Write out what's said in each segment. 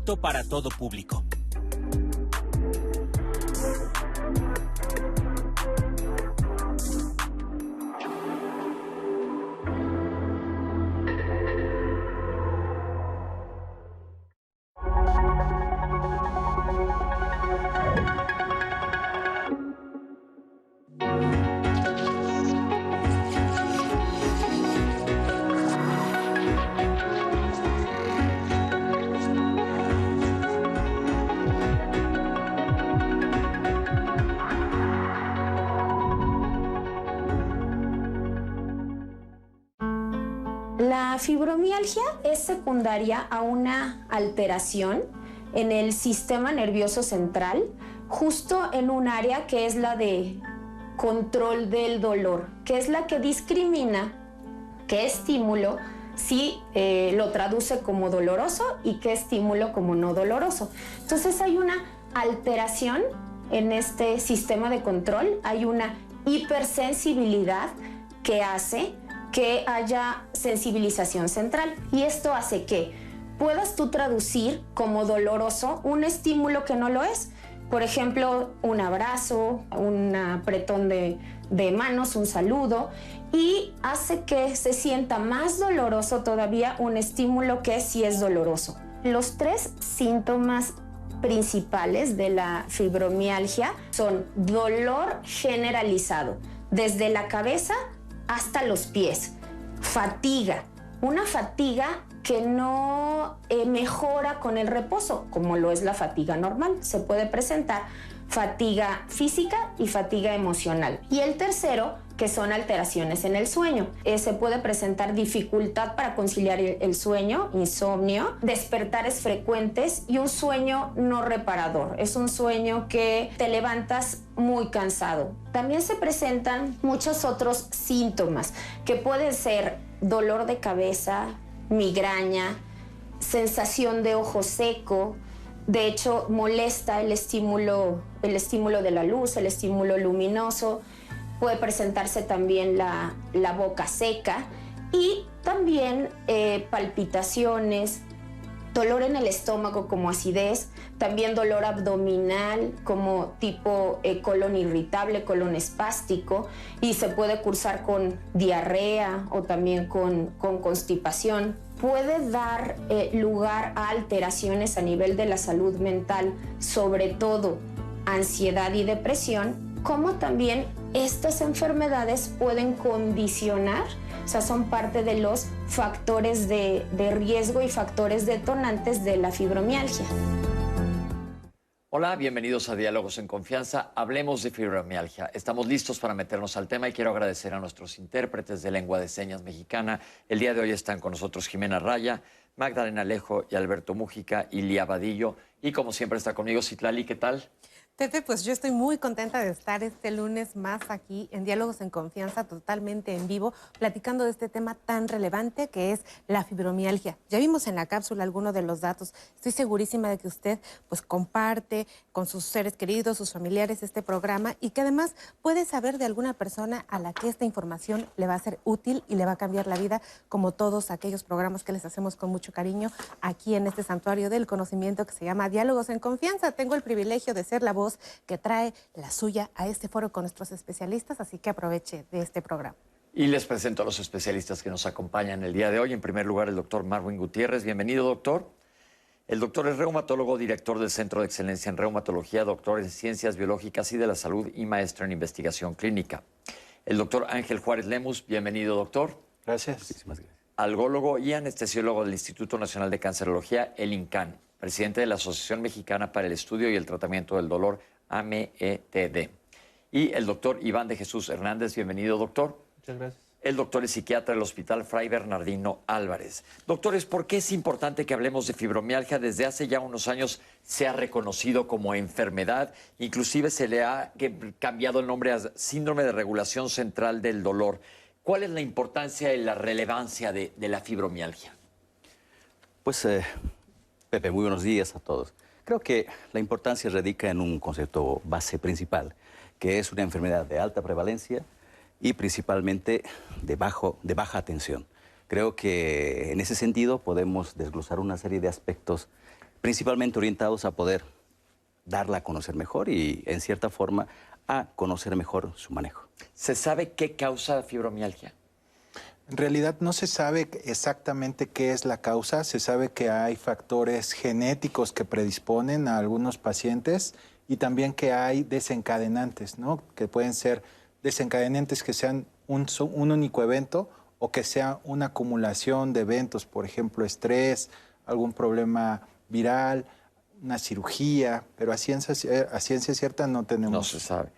apto para todo público. La fibromialgia es secundaria a una alteración en el sistema nervioso central, justo en un área que es la de control del dolor, que es la que discrimina qué estímulo sí lo traduce como doloroso y qué estímulo como no doloroso. Entonces hay una alteración en este sistema de control, hay una hipersensibilidad que hace que haya sensibilización central, y esto hace que puedas tú traducir como doloroso un estímulo que no lo es. Por ejemplo, un abrazo, un apretón de manos, un saludo, y hace que se sienta más doloroso todavía un estímulo que sí es doloroso. Los tres síntomas principales de la fibromialgia son dolor generalizado, desde la cabeza hasta los pies, fatiga, una fatiga que no mejora con el reposo, como lo es la fatiga normal. Se puede presentar fatiga física y fatiga emocional. Y el tercero, que son alteraciones en el sueño. Se puede presentar dificultad para conciliar el sueño, insomnio, despertares frecuentes y un sueño no reparador. Es un sueño que te levantas muy cansado. También se presentan muchos otros síntomas que pueden ser dolor de cabeza, migraña, sensación de ojo seco. De hecho, molesta el estímulo de la luz, el estímulo luminoso. Puede presentarse también la boca seca y también palpitaciones, dolor en el estómago como acidez, también dolor abdominal como tipo colon irritable, colon espástico, y se puede cursar con diarrea o también con constipación. Puede dar lugar a alteraciones a nivel de la salud mental, sobre todo ansiedad y depresión, como también estas enfermedades pueden condicionar, o sea, son parte de los factores de riesgo y factores detonantes de la fibromialgia. Hola, bienvenidos a Diálogos en Confianza. Hablemos de fibromialgia. Estamos listos para meternos al tema y quiero agradecer a nuestros intérpretes de lengua de señas mexicana. El día de hoy están con nosotros Jimena Raya, Magdalena Alejo y Alberto Mújica y Lía Vadillo. Y como siempre está conmigo Citlali, ¿qué tal? Pepe, pues yo estoy muy contenta de estar este lunes más aquí en Diálogos en Confianza, totalmente en vivo, platicando de este tema tan relevante que es la fibromialgia. Ya vimos en la cápsula algunos de los datos. Estoy segurísima de que usted pues comparte con sus seres queridos, sus familiares este programa y que además puede saber de alguna persona a la que esta información le va a ser útil y le va a cambiar la vida, como todos aquellos programas que les hacemos con mucho cariño aquí en este santuario del conocimiento que se llama Diálogos en Confianza. Tengo el privilegio de ser la voz que trae la suya a este foro con nuestros especialistas, así que aproveche de este programa. Y les presento a los especialistas que nos acompañan el día de hoy. En primer lugar, el doctor Marwin Gutiérrez. Bienvenido, doctor. El doctor es reumatólogo, director del Centro de Excelencia en Reumatología, doctor en Ciencias Biológicas y de la Salud y maestro en Investigación Clínica. El doctor Ángel Juárez Lemus. Bienvenido, doctor. Gracias. Muchísimas gracias. Algólogo y anestesiólogo del Instituto Nacional de Cancerología, el INCAN. Presidente de la Asociación Mexicana para el Estudio y el Tratamiento del Dolor, AMETD. Y el doctor Iván de Jesús Hernández. Bienvenido, doctor. Muchas gracias. El doctor es psiquiatra del Hospital Fray Bernardino Álvarez. Doctores, ¿por qué es importante que hablemos de fibromialgia? Desde hace ya unos años se ha reconocido como enfermedad, inclusive se le ha cambiado el nombre a síndrome de regulación central del dolor. ¿Cuál es la importancia y la relevancia de la fibromialgia? Pues, Pepe, muy buenos días a todos. Creo que la importancia radica en un concepto base principal, que es una enfermedad de alta prevalencia y principalmente de baja atención. Creo que en ese sentido podemos desglosar una serie de aspectos principalmente orientados a poder darla a conocer mejor y, en cierta forma, a conocer mejor su manejo. ¿Se sabe qué causa fibromialgia? En realidad no se sabe exactamente qué es la causa, se sabe que hay factores genéticos que predisponen a algunos pacientes y también que hay desencadenantes, ¿no? Que pueden ser desencadenantes que sean un único evento o que sea una acumulación de eventos, por ejemplo, estrés, algún problema viral, una cirugía, pero a ciencia cierta no tenemos. No se sabe.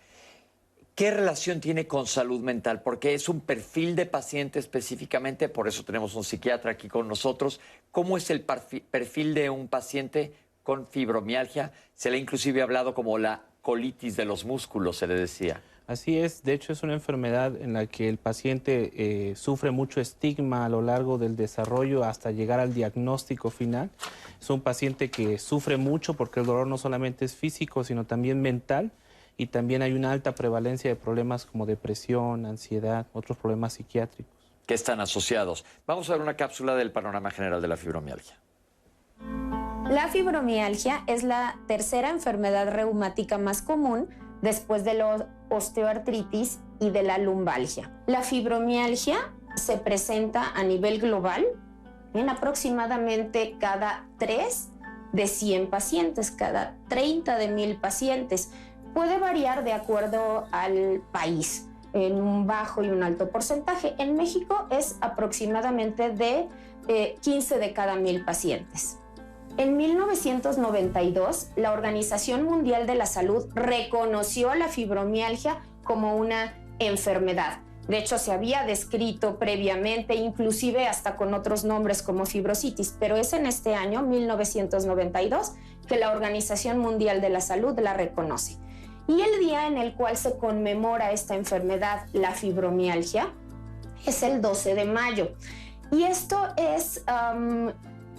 ¿Qué relación tiene con salud mental? Porque es un perfil de paciente específicamente, por eso tenemos un psiquiatra aquí con nosotros. ¿Cómo es el perfil de un paciente con fibromialgia? Se le ha inclusive hablado como la colitis de los músculos, se le decía. Así es, de hecho es una enfermedad en la que el paciente sufre mucho estigma a lo largo del desarrollo hasta llegar al diagnóstico final. Es un paciente que sufre mucho porque el dolor no solamente es físico, sino también mental. Y también hay una alta prevalencia de problemas como depresión, ansiedad, otros problemas psiquiátricos. Que están asociados. Vamos a ver una cápsula del panorama general de la fibromialgia. La fibromialgia es la tercera enfermedad reumática más común después de la osteoartritis y de la lumbalgia. La fibromialgia se presenta a nivel global en aproximadamente cada 3 de 100 pacientes, cada 30 de 1000 pacientes. Puede variar de acuerdo al país, en un bajo y un alto porcentaje. En México es aproximadamente de 15 de cada 1000 pacientes. En 1992, la Organización Mundial de la Salud reconoció la fibromialgia como una enfermedad. De hecho, se había descrito previamente, inclusive hasta con otros nombres como fibrositis, pero es en este año, 1992, que la Organización Mundial de la Salud la reconoce. Y el día en el cual se conmemora esta enfermedad, la fibromialgia, es el 12 de mayo. Y esto es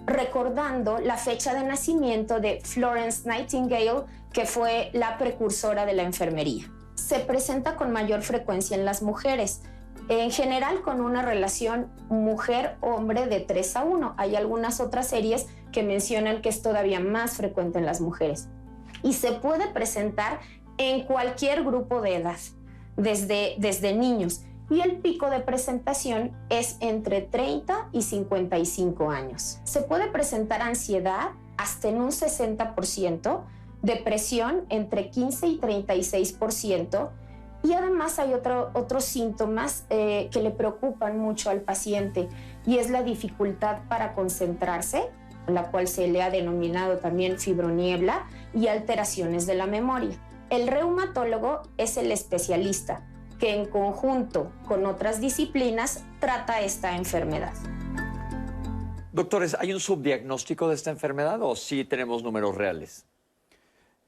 recordando la fecha de nacimiento de Florence Nightingale, que fue la precursora de la enfermería. Se presenta con mayor frecuencia en las mujeres, en general con una relación mujer-hombre de 3:1. Hay algunas otras series que mencionan que es todavía más frecuente en las mujeres. Y se puede presentar en cualquier grupo de edad, desde niños. Y el pico de presentación es entre 30 y 55 años. Se puede presentar ansiedad hasta en un 60%, depresión entre 15 y 36%, y además hay otros síntomas que le preocupan mucho al paciente, y es la dificultad para concentrarse, la cual se le ha denominado también fibroniebla, y alteraciones de la memoria. El reumatólogo es el especialista que en conjunto con otras disciplinas trata esta enfermedad. Doctores, ¿hay un subdiagnóstico de esta enfermedad o sí tenemos números reales?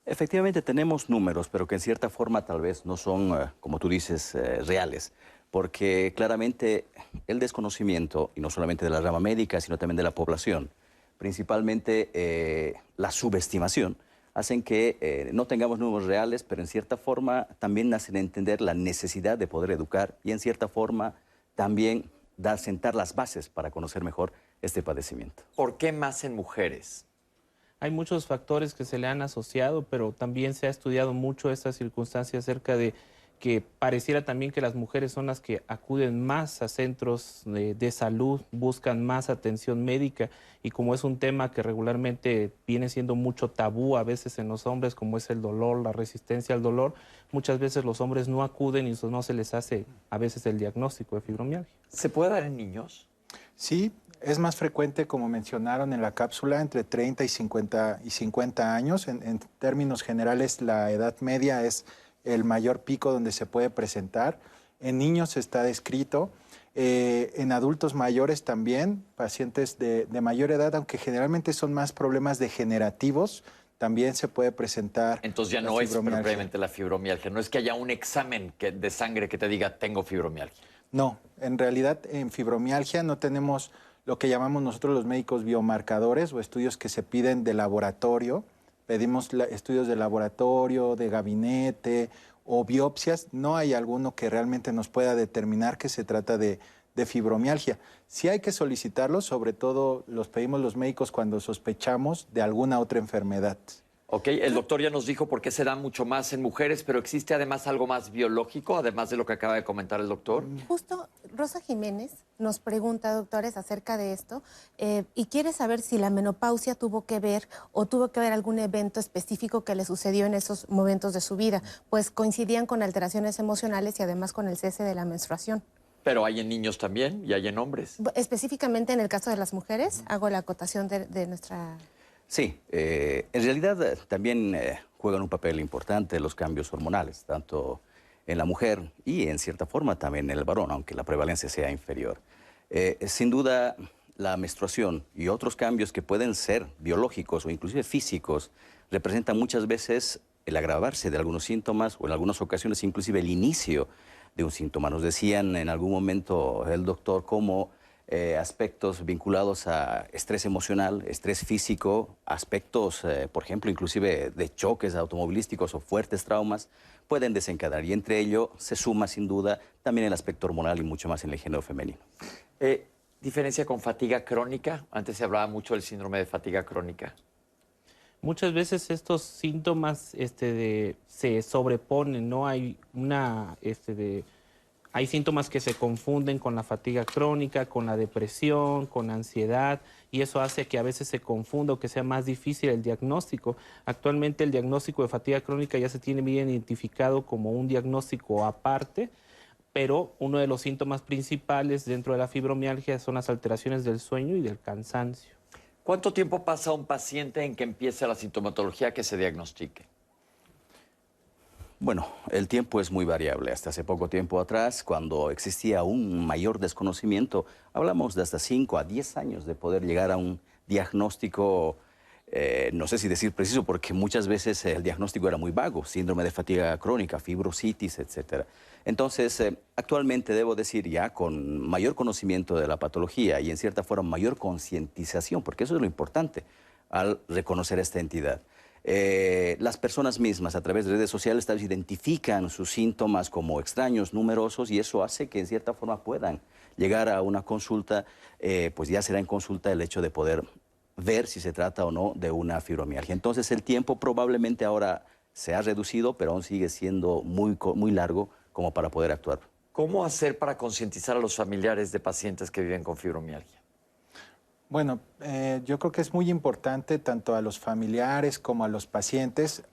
Efectivamente tenemos números, pero que en cierta forma tal vez no son, como tú dices, reales, porque claramente el desconocimiento, y no solamente de la rama médica, sino también de la población, principalmente la subestimación, hacen que no tengamos números reales, pero en cierta forma también hacen entender la necesidad de poder educar y en cierta forma también sentar las bases para conocer mejor este padecimiento. ¿Por qué más en mujeres? Hay muchos factores que se le han asociado, pero también se ha estudiado mucho esta circunstancia acerca de que pareciera también que las mujeres son las que acuden más a centros de salud, buscan más atención médica, y como es un tema que regularmente viene siendo mucho tabú a veces en los hombres, como es el dolor, la resistencia al dolor, muchas veces los hombres no acuden y no se les hace a veces el diagnóstico de fibromialgia. ¿Se puede dar en niños? Sí, es más frecuente, como mencionaron en la cápsula, entre 30 y 50 años. En términos generales, la edad media es el mayor pico donde se puede presentar. En niños está descrito, en adultos mayores también, pacientes de mayor edad, aunque generalmente son más problemas degenerativos, también se puede presentar. Entonces ya no es propiamente la fibromialgia, no es que haya un examen de sangre que te diga tengo fibromialgia. No, en realidad en fibromialgia no tenemos lo que llamamos nosotros los médicos biomarcadores o estudios que se piden de laboratorio. Pedimos estudios de laboratorio, de gabinete o biopsias. No hay alguno que realmente nos pueda determinar que se trata de de fibromialgia. Sí hay que solicitarlos, sobre todo los pedimos los médicos cuando sospechamos de alguna otra enfermedad. Ok, el doctor ya nos dijo por qué se da mucho más en mujeres, pero ¿existe además algo más biológico, además de lo que acaba de comentar el doctor? Justo Rosa Jiménez nos pregunta, doctores, acerca de esto y quiere saber si la menopausia tuvo que ver o tuvo que ver algún evento específico que le sucedió en esos momentos de su vida, pues coincidían con alteraciones emocionales y además con el cese de la menstruación. Pero hay en niños también y hay en hombres. Específicamente en el caso de las mujeres, hago la acotación de nuestra... Sí, en realidad también juegan un papel importante los cambios hormonales, tanto en la mujer y en cierta forma también en el varón, aunque la prevalencia sea inferior. Sin duda, la menstruación y otros cambios que pueden ser biológicos o inclusive físicos representan muchas veces el agravarse de algunos síntomas o en algunas ocasiones inclusive el inicio de un síntoma. Nos decían en algún momento el doctor cómo aspectos vinculados a estrés emocional, estrés físico, aspectos, por ejemplo, inclusive de choques automovilísticos o fuertes traumas, pueden desencadenar. Y entre ello se suma, sin duda, también el aspecto hormonal y mucho más en el género femenino. ¿Diferencia con fatiga crónica? Antes se hablaba mucho del síndrome de fatiga crónica. Muchas veces estos síntomas se sobreponen, ¿no? Hay hay síntomas que se confunden con la fatiga crónica, con la depresión, con la ansiedad, y eso hace que a veces se confunda o que sea más difícil el diagnóstico. Actualmente el diagnóstico de fatiga crónica ya se tiene bien identificado como un diagnóstico aparte, pero uno de los síntomas principales dentro de la fibromialgia son las alteraciones del sueño y del cansancio. ¿Cuánto tiempo pasa un paciente en que empiece la sintomatología que se diagnostique? Bueno, el tiempo es muy variable. Hasta hace poco tiempo atrás, cuando existía un mayor desconocimiento, hablamos de hasta 5 a 10 años de poder llegar a un diagnóstico, no sé si decir preciso, porque muchas veces el diagnóstico era muy vago, síndrome de fatiga crónica, fibrositis, etc. Entonces, actualmente debo decir ya con mayor conocimiento de la patología y en cierta forma mayor concientización, porque eso es lo importante al reconocer esta entidad. Las personas mismas a través de redes sociales tal vez identifican sus síntomas como extraños, numerosos, y eso hace que en cierta forma puedan llegar a una consulta, pues ya será en consulta el hecho de poder ver si se trata o no de una fibromialgia. Entonces el tiempo probablemente ahora se ha reducido, pero aún sigue siendo muy largo como para poder actuar. ¿Cómo hacer para concientizar a los familiares de pacientes que viven con fibromialgia? Bueno, yo creo que es muy importante tanto a los familiares como a los pacientes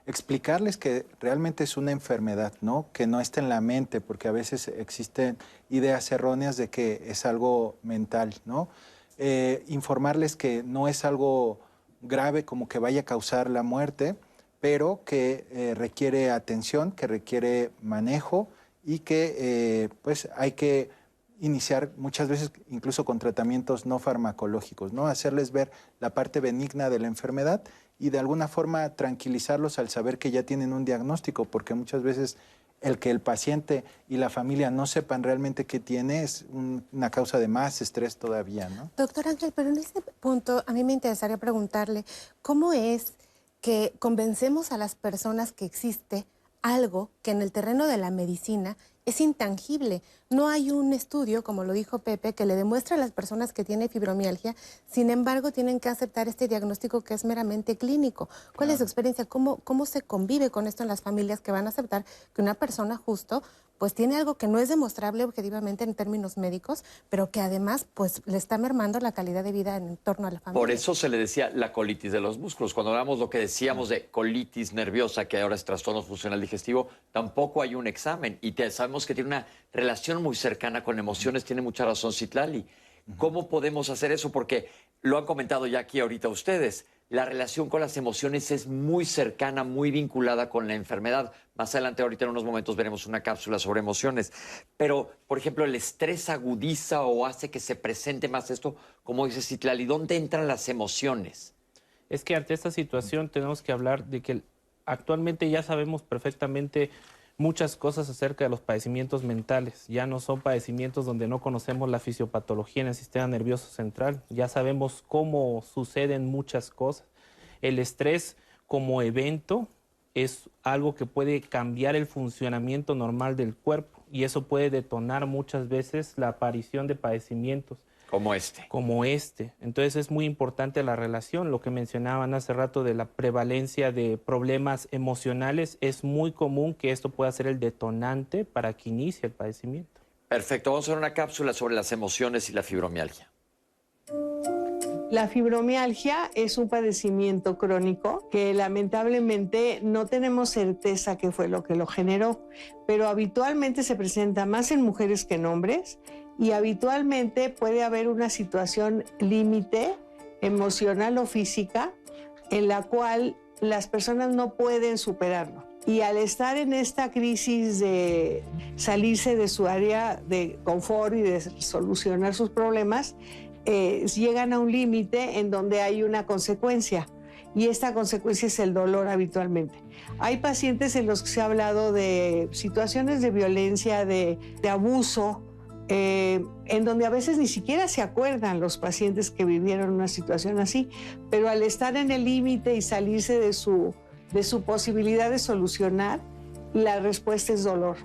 explicarles que realmente es una enfermedad, ¿no? Que no está en la mente, porque a veces existen ideas erróneas de que es algo mental, ¿no? Informarles que no es algo grave como que vaya a causar la muerte, pero que requiere atención, que requiere manejo y que pues hay que iniciar muchas veces incluso con tratamientos no farmacológicos, ¿no? Hacerles ver la parte benigna de la enfermedad y de alguna forma tranquilizarlos al saber que ya tienen un diagnóstico, porque muchas veces el que el paciente y la familia no sepan realmente qué tiene es una causa de más estrés todavía, ¿no? Doctor Ángel, pero en este punto a mí me interesaría preguntarle, ¿cómo es que convencemos a las personas que existe algo que en el terreno de la medicina es intangible? No hay un estudio, como lo dijo Pepe, que le demuestre a las personas que tienen fibromialgia, sin embargo tienen que aceptar este diagnóstico que es meramente clínico. ¿Cuál es su experiencia? ¿Cómo se convive con esto en las familias que van a aceptar que una persona justo pues tiene algo que no es demostrable objetivamente en términos médicos, pero que además pues le está mermando la calidad de vida en torno a la familia? Por eso se le decía la colitis de los músculos. Cuando hablamos lo que decíamos de colitis nerviosa, que ahora es trastorno funcional digestivo, tampoco hay un examen. Y sabemos que tiene una relación muy cercana con emociones. Tiene mucha razón Citlali. ¿Cómo podemos hacer eso? Porque lo han comentado ya aquí ahorita ustedes. La relación con las emociones es muy cercana, muy vinculada con la enfermedad. Más adelante, ahorita en unos momentos, veremos una cápsula sobre emociones. Pero, por ejemplo, ¿el estrés agudiza o hace que se presente más esto? Como dice Citlali, ¿dónde entran las emociones? Es que ante esta situación tenemos que hablar de que actualmente ya sabemos perfectamente muchas cosas acerca de los padecimientos mentales. Ya no son padecimientos donde no conocemos la fisiopatología en el sistema nervioso central. Ya sabemos cómo suceden muchas cosas. El estrés como evento es algo que puede cambiar el funcionamiento normal del cuerpo y eso puede detonar muchas veces la aparición de padecimientos. Como este. Como este. Entonces es muy importante la relación, lo que mencionaban hace rato de la prevalencia de problemas emocionales. Es muy común que esto pueda ser el detonante para que inicie el padecimiento. Perfecto, vamos a hacer una cápsula sobre las emociones y la fibromialgia. La fibromialgia es un padecimiento crónico que lamentablemente no tenemos certeza qué fue lo que lo generó, pero habitualmente se presenta más en mujeres que en hombres y habitualmente puede haber una situación límite emocional o física en la cual las personas no pueden superarlo. Y al estar en esta crisis de salirse de su área de confort y de solucionar sus problemas, llegan a un límite en donde hay una consecuencia y esta consecuencia es el dolor habitualmente. Hay pacientes en los que se ha hablado de situaciones de violencia, de abuso, en donde a veces ni siquiera se acuerdan los pacientes que vivieron una situación así, pero al estar en el límite y salirse de su posibilidad de solucionar, la respuesta es dolor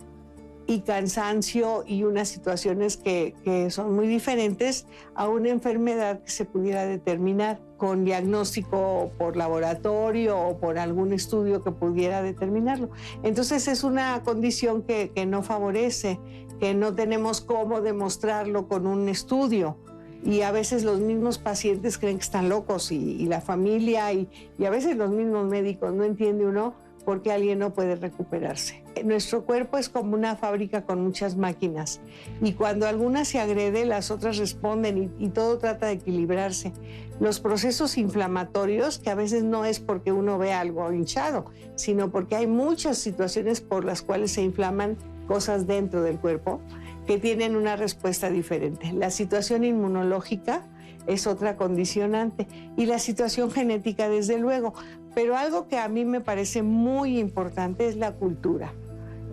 y cansancio y unas situaciones que son muy diferentes a una enfermedad que se pudiera determinar con diagnóstico por laboratorio o por algún estudio que pudiera determinarlo. Entonces es una condición que no favorece, que no tenemos cómo demostrarlo con un estudio. Y a veces los mismos pacientes creen que están locos y la familia y a veces los mismos médicos no entiende uno por qué alguien no puede recuperarse. Nuestro cuerpo es como una fábrica con muchas máquinas y cuando alguna se agrede, las otras responden y todo trata de equilibrarse. Los procesos inflamatorios, que a veces no es porque uno vea algo hinchado, sino porque hay muchas situaciones por las cuales se inflaman cosas dentro del cuerpo que tienen una respuesta diferente. La situación inmunológica es otra condicionante y la situación genética desde luego, pero algo que a mí me parece muy importante es la cultura.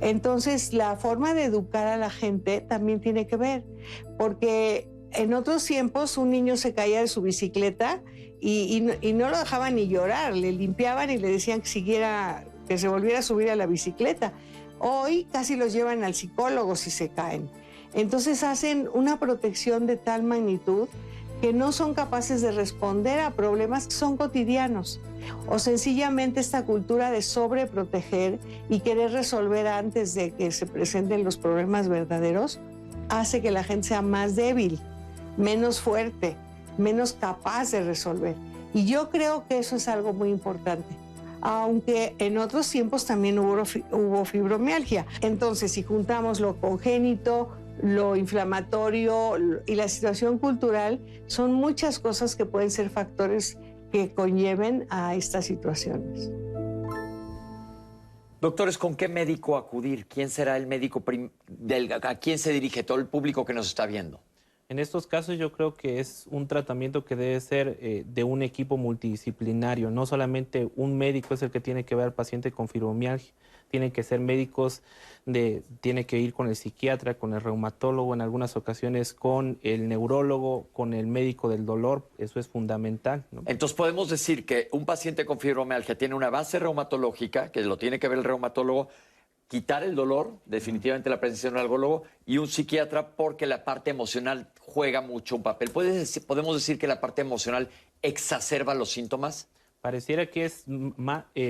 Entonces la forma de educar a la gente también tiene que ver, porque en otros tiempos un niño se caía de su bicicleta y no lo dejaban ni llorar, le limpiaban y le decían que se volviera a subir a la bicicleta. Hoy casi los llevan al psicólogo si se caen. Entonces hacen una protección de tal magnitud que no son capaces de responder a problemas que son cotidianos. O sencillamente esta cultura de sobreproteger y querer resolver antes de que se presenten los problemas verdaderos hace que la gente sea más débil, menos fuerte, menos capaz de resolver. Y yo creo que eso es algo muy importante. Aunque en otros tiempos también hubo fibromialgia. Entonces, si juntamos lo congénito, lo inflamatorio y la situación cultural, son muchas cosas que pueden ser factores que conlleven a estas situaciones. Doctores, ¿con qué médico acudir? ¿Quién será el médico a quién se dirige todo el público que nos está viendo? En estos casos yo creo que es un tratamiento que debe ser de un equipo multidisciplinario. No solamente un médico es el que tiene que ver al paciente con fibromialgia. Tienen que ser médicos, tiene que ir con el psiquiatra, con el reumatólogo, en algunas ocasiones con el neurólogo, con el médico del dolor. Eso es fundamental, ¿no? Entonces podemos decir que un paciente con fibromialgia tiene una base reumatológica, que lo tiene que ver el reumatólogo, quitar el dolor, definitivamente la presencia de un algólogo, y un psiquiatra porque la parte emocional juega mucho un papel. ¿Podemos decir que la parte emocional exacerba los síntomas? Pareciera que es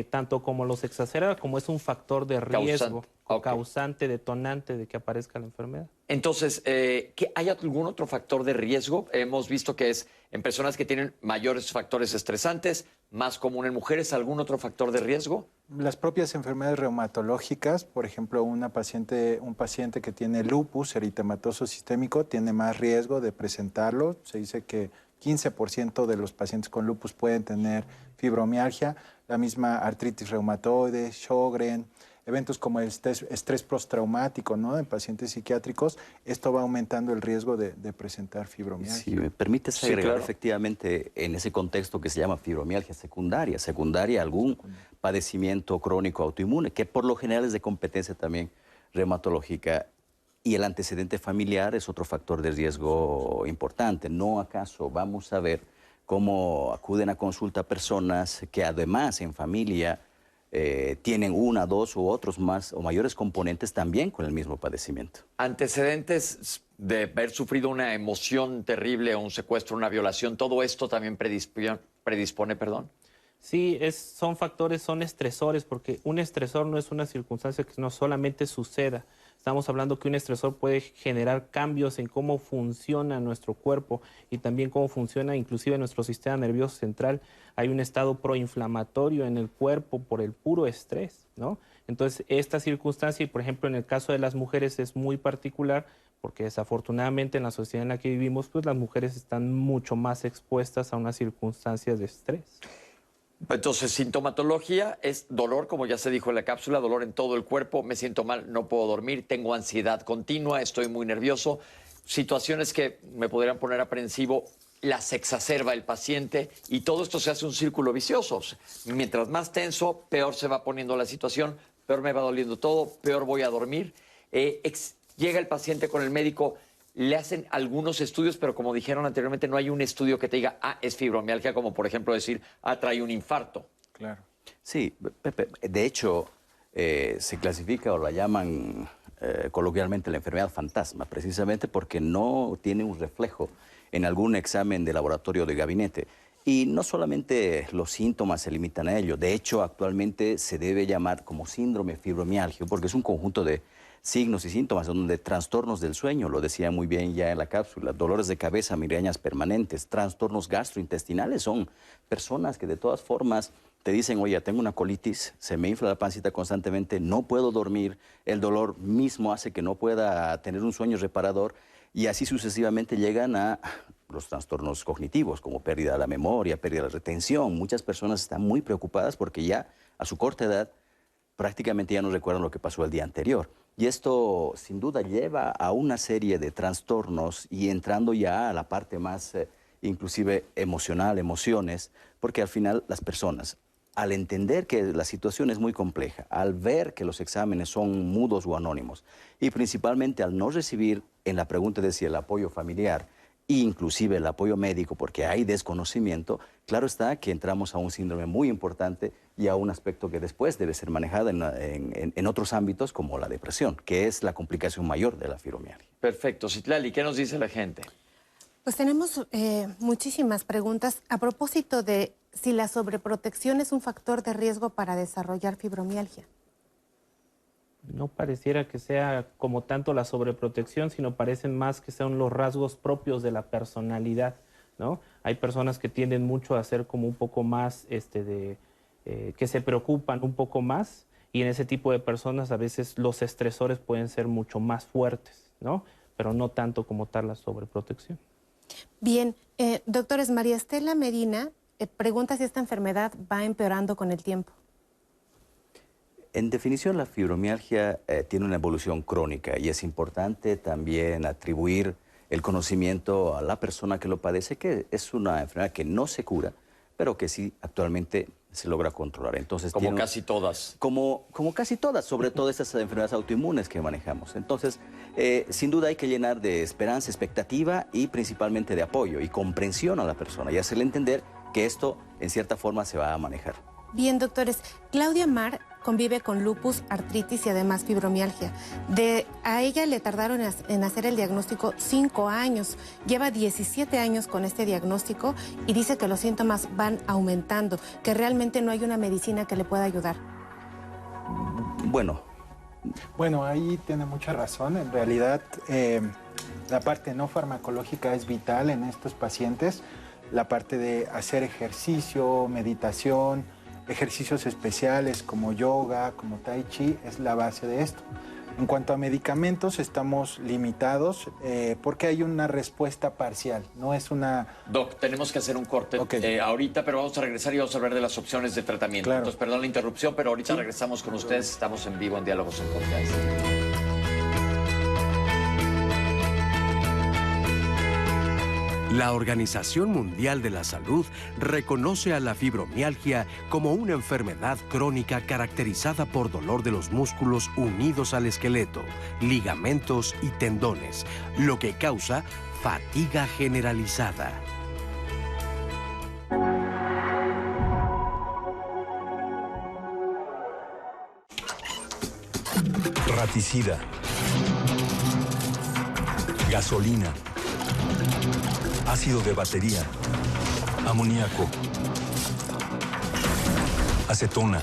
tanto como los exacerba como es un factor de riesgo, causante, detonante de que aparezca la enfermedad. Entonces, ¿hay algún otro factor de riesgo? Hemos visto que es en personas que tienen mayores factores estresantes, más común en mujeres. ¿Algún otro factor de riesgo? Las propias enfermedades reumatológicas, por ejemplo, un paciente que tiene lupus eritematoso sistémico tiene más riesgo de presentarlo. Se dice que 15% de los pacientes con lupus pueden tener fibromialgia, la misma artritis reumatoide, Sjögren, eventos como el estrés postraumático, ¿no?, en pacientes psiquiátricos, esto va aumentando el riesgo de presentar fibromialgia. Si me permites agregar, claro. Efectivamente, en ese contexto que se llama fibromialgia secundaria algún padecimiento crónico autoinmune, que por lo general es de competencia también reumatológica, y el antecedente familiar es otro factor de riesgo importante. ¿No acaso vamos a ver cómo acuden a consulta personas que además en familia tienen una, dos u otros más o mayores componentes también con el mismo padecimiento. Antecedentes de haber sufrido una emoción terrible, un secuestro, una violación, ¿todo esto también predispone, perdón? Sí, son factores, son estresores, porque un estresor no es una circunstancia que no solamente suceda. Estamos hablando que un estresor puede generar cambios en cómo funciona nuestro cuerpo y también cómo funciona inclusive nuestro sistema nervioso central. Hay un estado proinflamatorio en el cuerpo por el puro estrés, ¿no? Entonces, esta circunstancia, y por ejemplo en el caso de las mujeres es muy particular, porque desafortunadamente en la sociedad en la que vivimos, pues las mujeres están mucho más expuestas a unas circunstancias de estrés. Entonces, sintomatología es dolor, como ya se dijo en la cápsula, dolor en todo el cuerpo, me siento mal, no puedo dormir, tengo ansiedad continua, estoy muy nervioso, situaciones que me podrían poner aprensivo, las exacerba el paciente y todo esto se hace un círculo vicioso. Mientras más tenso, peor se va poniendo la situación, peor me va doliendo todo, peor voy a dormir. Llega el paciente con el médico, le hacen algunos estudios, pero como dijeron anteriormente, no hay un estudio que te diga, es fibromialgia, como por ejemplo decir, trae un infarto. Claro. Sí, Pepe, de hecho, se clasifica o la llaman coloquialmente la enfermedad fantasma, precisamente porque no tiene un reflejo en algún examen de laboratorio de gabinete. Y no solamente los síntomas se limitan a ello, de hecho, actualmente se debe llamar como síndrome fibromialgio, porque es un conjunto de signos y síntomas, donde trastornos del sueño, lo decía muy bien ya en la cápsula, dolores de cabeza, migrañas permanentes, trastornos gastrointestinales, son personas que de todas formas te dicen, oye, tengo una colitis, se me infla la pancita constantemente, no puedo dormir, el dolor mismo hace que no pueda tener un sueño reparador, y así sucesivamente llegan a los trastornos cognitivos, como pérdida de la memoria, pérdida de la retención. Muchas personas están muy preocupadas porque ya a su corta edad prácticamente ya no recuerdan lo que pasó el día anterior. Y esto sin duda lleva a una serie de trastornos y entrando ya a la parte más inclusive emocional, emociones, porque al final las personas, al entender que la situación es muy compleja, al ver que los exámenes son mudos o anónimos y principalmente al no recibir en la pregunta de si el apoyo familiar inclusive el apoyo médico, porque hay desconocimiento, claro está que entramos a un síndrome muy importante y a un aspecto que después debe ser manejado en otros ámbitos como la depresión, que es la complicación mayor de la fibromialgia. Perfecto. Citlali, ¿qué nos dice la gente? Pues tenemos muchísimas preguntas a propósito de si la sobreprotección es un factor de riesgo para desarrollar fibromialgia. No pareciera que sea como tanto la sobreprotección, sino parecen más que sean los rasgos propios de la personalidad, ¿no? Hay personas que tienden mucho a ser como un poco más, que se preocupan un poco más, y en ese tipo de personas a veces los estresores pueden ser mucho más fuertes, ¿no? Pero no tanto como tal la sobreprotección. Bien, doctores, María Estela Medina pregunta si esta enfermedad va empeorando con el tiempo. En definición, la fibromialgia tiene una evolución crónica y es importante también atribuir el conocimiento a la persona que lo padece, que es una enfermedad que no se cura, pero que sí actualmente se logra controlar. Entonces, como casi todas. Como casi todas, sobre todo estas enfermedades autoinmunes que manejamos. Entonces, sin duda hay que llenar de esperanza, expectativa y principalmente de apoyo y comprensión a la persona y hacerle entender que esto en cierta forma se va a manejar. Bien, doctores. Claudia Mar convive con lupus, artritis y además fibromialgia. A ella le tardaron en hacer el diagnóstico 5 años. Lleva 17 años con este diagnóstico y dice que los síntomas van aumentando, que realmente no hay una medicina que le pueda ayudar. Bueno, ahí tiene mucha razón. En realidad, la parte no farmacológica es vital en estos pacientes. La parte de hacer ejercicio, meditación, ejercicios especiales como yoga, como tai chi, es la base de esto. En cuanto a medicamentos, estamos limitados porque hay una respuesta parcial, no es una... Doc, tenemos que hacer un corte ahorita, pero vamos a regresar y vamos a hablar de las opciones de tratamiento. Claro. Entonces, perdón la interrupción, pero ahorita regresamos con ustedes. Estamos en vivo en Diálogos en Confianza. La Organización Mundial de la Salud reconoce a la fibromialgia como una enfermedad crónica caracterizada por dolor de los músculos unidos al esqueleto, ligamentos y tendones, lo que causa fatiga generalizada. raticida, gasolina, ácido de batería, amoníaco, acetona,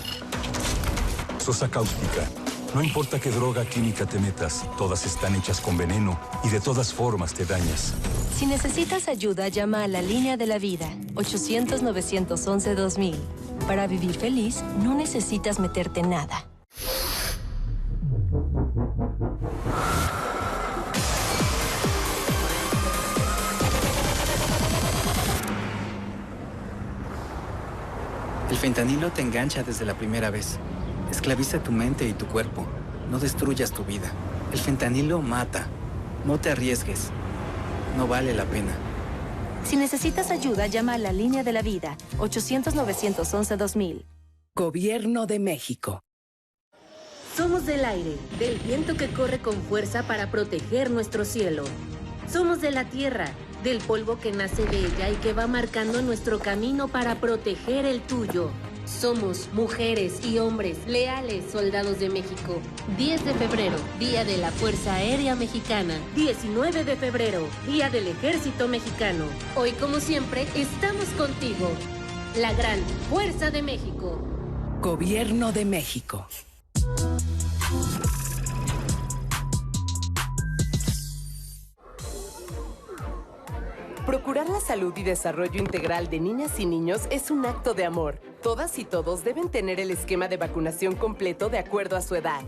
sosa cáustica. No importa qué droga química te metas, todas están hechas con veneno y de todas formas te dañas. Si necesitas ayuda, llama a la Línea de la Vida, 800-911-2000. Para vivir feliz, no necesitas meterte nada. El fentanilo te engancha desde la primera vez. Esclaviza tu mente y tu cuerpo. No destruyas tu vida. El fentanilo mata. No te arriesgues. No vale la pena. Si necesitas ayuda, llama a la Línea de la Vida, 800-911-2000. Gobierno de México. Somos del aire, del viento que corre con fuerza para proteger nuestro cielo. Somos de la tierra, del polvo que nace de ella y que va marcando nuestro camino para proteger el tuyo. Somos mujeres y hombres leales soldados de México. 10 de febrero, Día de la Fuerza Aérea Mexicana. 19 de febrero, Día del Ejército Mexicano. Hoy, como siempre, estamos contigo. La gran Fuerza de México. Gobierno de México. Procurar la salud y desarrollo integral de niñas y niños es un acto de amor. Todas y todos deben tener el esquema de vacunación completo de acuerdo a su edad.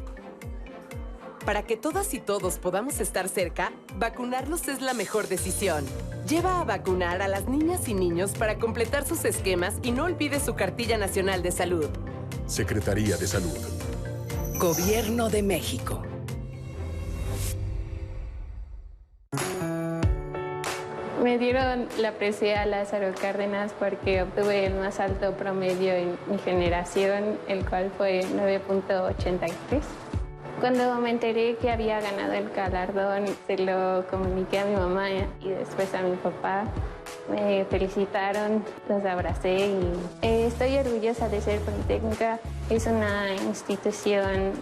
Para que todas y todos podamos estar cerca, vacunarlos es la mejor decisión. Lleva a vacunar a las niñas y niños para completar sus esquemas y no olvide su cartilla nacional de salud. Secretaría de Salud. Gobierno de México. Me dieron la presea Lázaro Cárdenas porque obtuve el más alto promedio en mi generación, el cual fue 9.83. Cuando me enteré que había ganado el galardón, se lo comuniqué a mi mamá y después a mi papá. Me felicitaron, los abracé y estoy orgullosa de ser Politécnica. Es una institución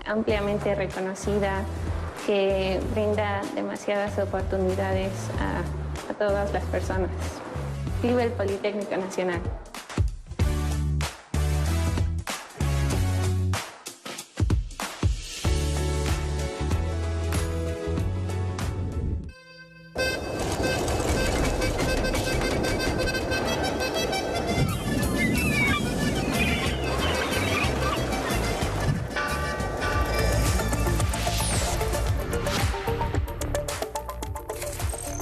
ampliamente reconocida que brinda demasiadas oportunidades a todas las personas. Viva el Politécnico Nacional.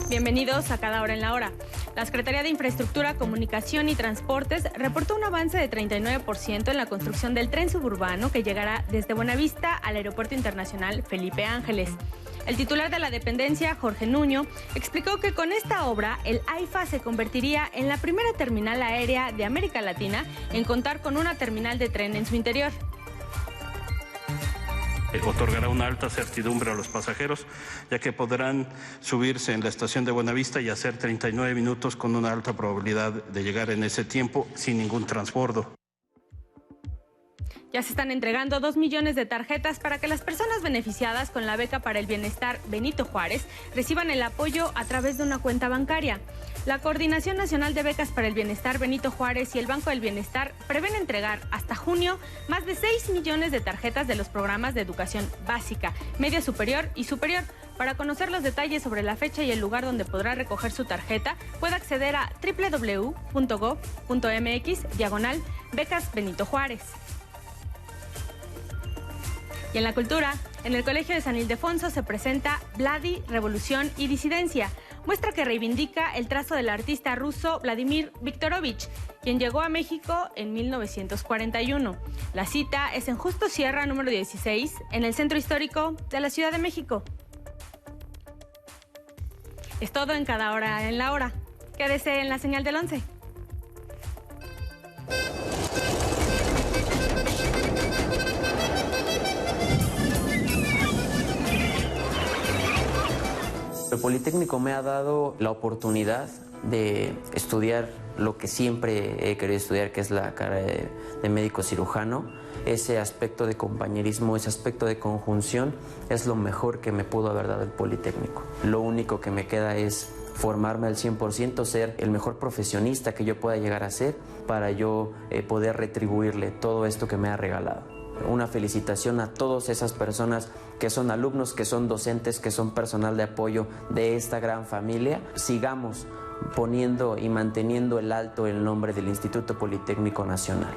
Bienvenidos a Cada Hora en la Hora. La Secretaría de Infraestructura, Comunicación y Transportes reportó un avance de 39% en la construcción del tren suburbano que llegará desde Buenavista al Aeropuerto Internacional Felipe Ángeles. El titular de la dependencia, Jorge Nuño, explicó que con esta obra el AIFA se convertiría en la primera terminal aérea de América Latina en contar con una terminal de tren en su interior. Otorgará una alta certidumbre a los pasajeros, ya que podrán subirse en la estación de Buenavista y hacer 39 minutos con una alta probabilidad de llegar en ese tiempo sin ningún transbordo. Ya se están entregando 2 millones de tarjetas para que las personas beneficiadas con la beca para el bienestar Benito Juárez reciban el apoyo a través de una cuenta bancaria. La Coordinación Nacional de Becas para el Bienestar Benito Juárez y el Banco del Bienestar prevén entregar hasta junio más de 6 millones de tarjetas de los programas de educación básica, media superior y superior. Para conocer los detalles sobre la fecha y el lugar donde podrá recoger su tarjeta, puede acceder a www.go.mx/becas Benito Juárez. Y en la cultura, en el Colegio de San Ildefonso se presenta Vladi, Revolución y Disidencia, muestra que reivindica el trazo del artista ruso Vladimir Viktorovich, quien llegó a México en 1941. La cita es en Justo Sierra número 16, en el Centro Histórico de la Ciudad de México. Es todo en Cada Hora en la Hora. Quédese en la señal del 11. El Politécnico me ha dado la oportunidad de estudiar lo que siempre he querido estudiar, que es la carrera de médico cirujano. Ese aspecto de compañerismo, ese aspecto de conjunción es lo mejor que me pudo haber dado el Politécnico. Lo único que me queda es formarme al 100%, ser el mejor profesionista que yo pueda llegar a ser para yo poder retribuirle todo esto que me ha regalado. Una felicitación a todas esas personas que son alumnos, que son docentes, que son personal de apoyo de esta gran familia. Sigamos poniendo y manteniendo el alto el nombre del Instituto Politécnico Nacional.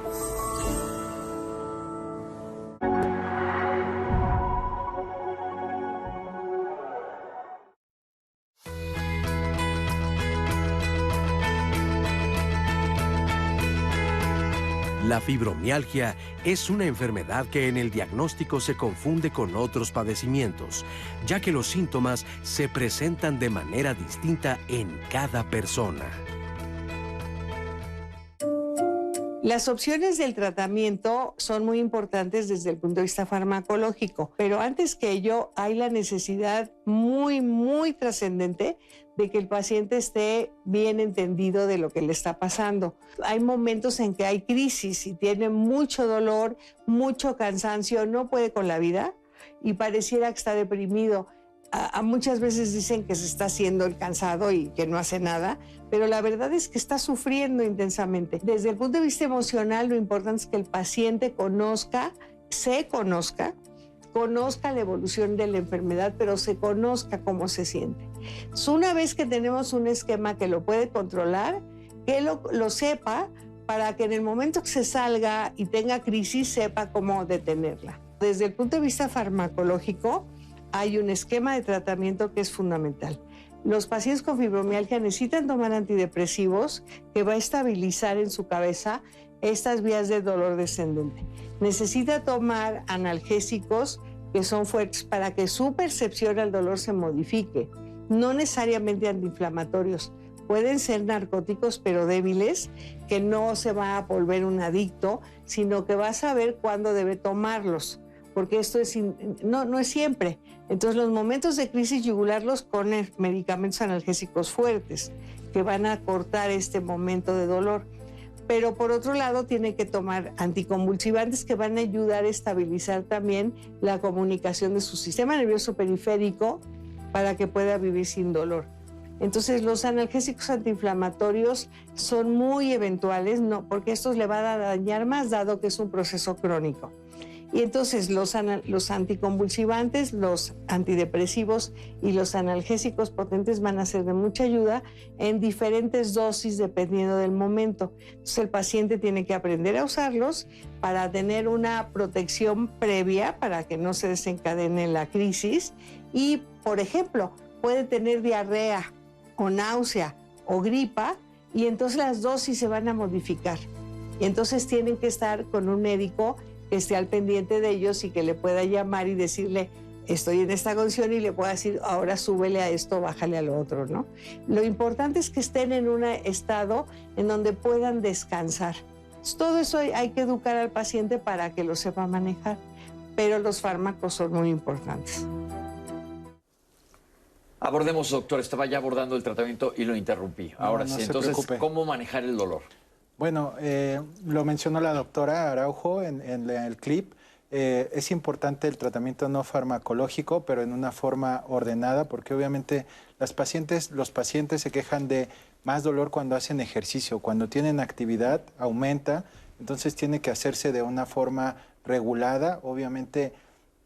La fibromialgia es una enfermedad que en el diagnóstico se confunde con otros padecimientos, ya que los síntomas se presentan de manera distinta en cada persona. Las opciones del tratamiento son muy importantes desde el punto de vista farmacológico, pero antes que ello hay la necesidad muy trascendente de que el paciente esté bien entendido de lo que le está pasando. Hay momentos en que hay crisis y tiene mucho dolor, mucho cansancio, no puede con la vida y pareciera que está deprimido. Muchas veces dicen que se está haciendo el cansado y que no hace nada, pero la verdad es que está sufriendo intensamente. Desde el punto de vista emocional, lo importante es que el paciente se conozca la evolución de la enfermedad, pero se conozca cómo se siente. Entonces, una vez que tenemos un esquema que lo puede controlar, que lo sepa para que en el momento que se salga y tenga crisis, sepa cómo detenerla. Desde el punto de vista farmacológico, hay un esquema de tratamiento que es fundamental. Los pacientes con fibromialgia necesitan tomar antidepresivos que va a estabilizar en su cabeza estas vías de dolor descendente. Necesita tomar analgésicos que son fuertes para que su percepción al dolor se modifique. No necesariamente antiinflamatorios. Pueden ser narcóticos pero débiles, que no se va a volver un adicto, sino que va a saber cuándo debe tomarlos, porque esto no es siempre. Entonces, los momentos de crisis yugularlos con medicamentos analgésicos fuertes que van a cortar este momento de dolor. Pero por otro lado, tiene que tomar anticonvulsivantes que van a ayudar a estabilizar también la comunicación de su sistema nervioso periférico para que pueda vivir sin dolor. Entonces, los analgésicos antiinflamatorios son muy eventuales, porque estos le van a dañar más, dado que es un proceso crónico. Y entonces los anticonvulsivantes, los antidepresivos y los analgésicos potentes van a ser de mucha ayuda en diferentes dosis dependiendo del momento. Entonces el paciente tiene que aprender a usarlos para tener una protección previa para que no se desencadene la crisis y, por ejemplo, puede tener diarrea o náusea o gripa y entonces las dosis se van a modificar. Y entonces tienen que estar con un médico que esté al pendiente de ellos y que le pueda llamar y decirle, estoy en esta condición, y le pueda decir, ahora súbele a esto, bájale a lo otro, ¿no? Lo importante es que estén en un estado en donde puedan descansar. Todo eso hay que educar al paciente para que lo sepa manejar, pero los fármacos son muy importantes. Abordemos, doctor, estaba ya abordando el tratamiento y lo interrumpí. Ahora sí, entonces, ¿cómo manejar el dolor? Bueno, lo mencionó la doctora Araujo en el clip. Es importante el tratamiento no farmacológico, pero en una forma ordenada, porque obviamente los pacientes se quejan de más dolor cuando hacen ejercicio. Cuando tienen actividad, aumenta, entonces tiene que hacerse de una forma regulada. Obviamente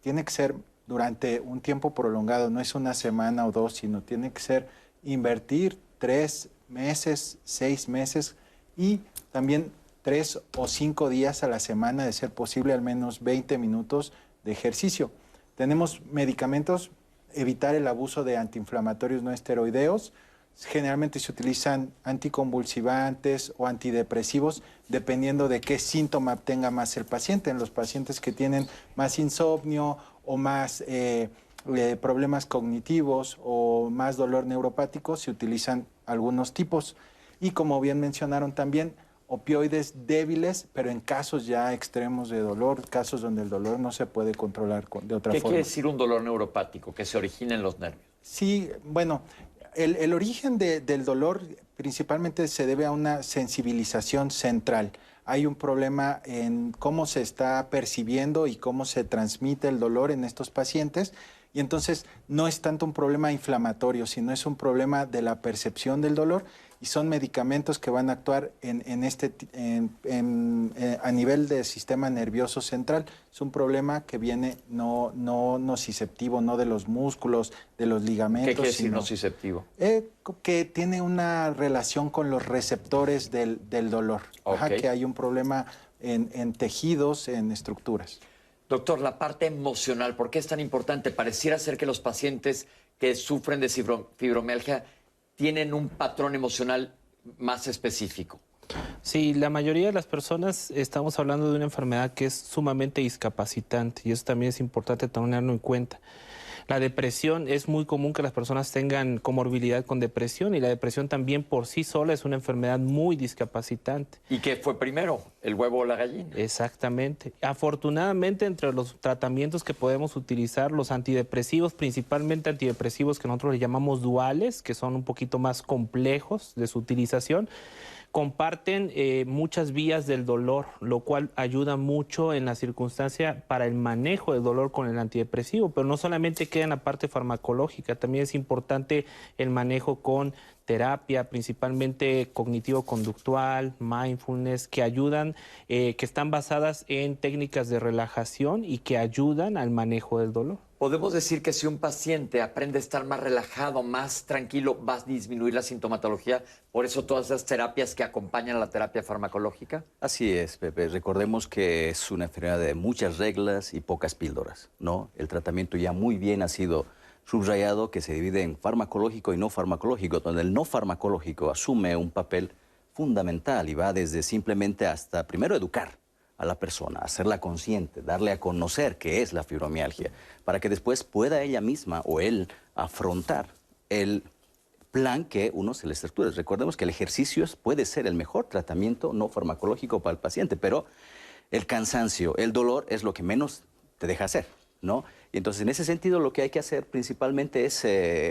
tiene que ser durante un tiempo prolongado, no es una semana o dos, sino tiene que ser invertir 3 meses, 6 meses y también 3 o 5 días a la semana, de ser posible, al menos 20 minutos de ejercicio. Tenemos medicamentos, evitar el abuso de antiinflamatorios no esteroideos. Generalmente se utilizan anticonvulsivantes o antidepresivos, dependiendo de qué síntoma tenga más el paciente. En los pacientes que tienen más insomnio o más problemas cognitivos o más dolor neuropático, se utilizan algunos tipos. Y como bien mencionaron también, opioides débiles, pero en casos ya extremos de dolor, casos donde el dolor no se puede controlar de otra forma. ¿Qué quiere decir un dolor neuropático que se origina en los nervios? Sí, bueno, El origen del dolor principalmente se debe a una sensibilización central. Hay un problema en cómo se está percibiendo y cómo se transmite el dolor en estos pacientes. Y entonces no es tanto un problema inflamatorio, sino es un problema de la percepción del dolor y son medicamentos que van a actuar a nivel del sistema nervioso central. Es un problema que viene no nociceptivo, no de los músculos, de los ligamentos. ¿Qué quiere decir nociceptivo? Que tiene una relación con los receptores del dolor. Okay. Ajá, que hay un problema en tejidos, en estructuras. Doctor, la parte emocional, ¿por qué es tan importante? Pareciera ser que los pacientes que sufren de fibromialgia tienen un patrón emocional más específico. Sí, la mayoría de las personas estamos hablando de una enfermedad que es sumamente discapacitante y eso también es importante tenerlo en cuenta. La depresión, es muy común que las personas tengan comorbilidad con depresión y la depresión también por sí sola es una enfermedad muy discapacitante. ¿Y qué fue primero, el huevo o la gallina? Exactamente. Afortunadamente, entre los tratamientos que podemos utilizar, los antidepresivos, principalmente antidepresivos que nosotros le llamamos duales, que son un poquito más complejos de su utilización, comparten muchas vías del dolor, lo cual ayuda mucho en la circunstancia para el manejo del dolor con el antidepresivo, pero no solamente queda en la parte farmacológica, también es importante el manejo con terapia, principalmente cognitivo-conductual, mindfulness, que ayudan, que están basadas en técnicas de relajación y que ayudan al manejo del dolor. ¿Podemos decir que si un paciente aprende a estar más relajado, más tranquilo, va a disminuir la sintomatología? ¿Por eso todas esas terapias que acompañan a la terapia farmacológica? Así es, Pepe. Recordemos que es una enfermedad de muchas reglas y pocas píldoras, ¿no? El tratamiento ya muy bien ha sido subrayado, que se divide en farmacológico y no farmacológico, donde el no farmacológico asume un papel fundamental y va desde simplemente hasta, primero, educar a la persona, hacerla consciente, darle a conocer qué es la fibromialgia, para que después pueda ella misma o él afrontar el plan que uno se le estructura. Recordemos que el ejercicio puede ser el mejor tratamiento no farmacológico para el paciente, pero el cansancio, el dolor es lo que menos te deja hacer, ¿no? Y entonces, en ese sentido, lo que hay que hacer principalmente es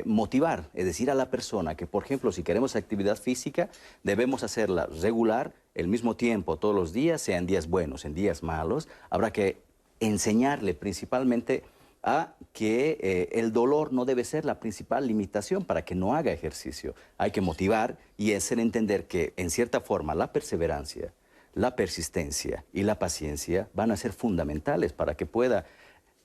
motivar, es decir, a la persona que, por ejemplo, si queremos actividad física, debemos hacerla regular, el mismo tiempo, todos los días, sean días buenos, en días malos. Habrá que enseñarle principalmente a que el dolor no debe ser la principal limitación para que no haga ejercicio. Hay que motivar y hacer entender que, en cierta forma, la perseverancia, la persistencia y la paciencia van a ser fundamentales para que pueda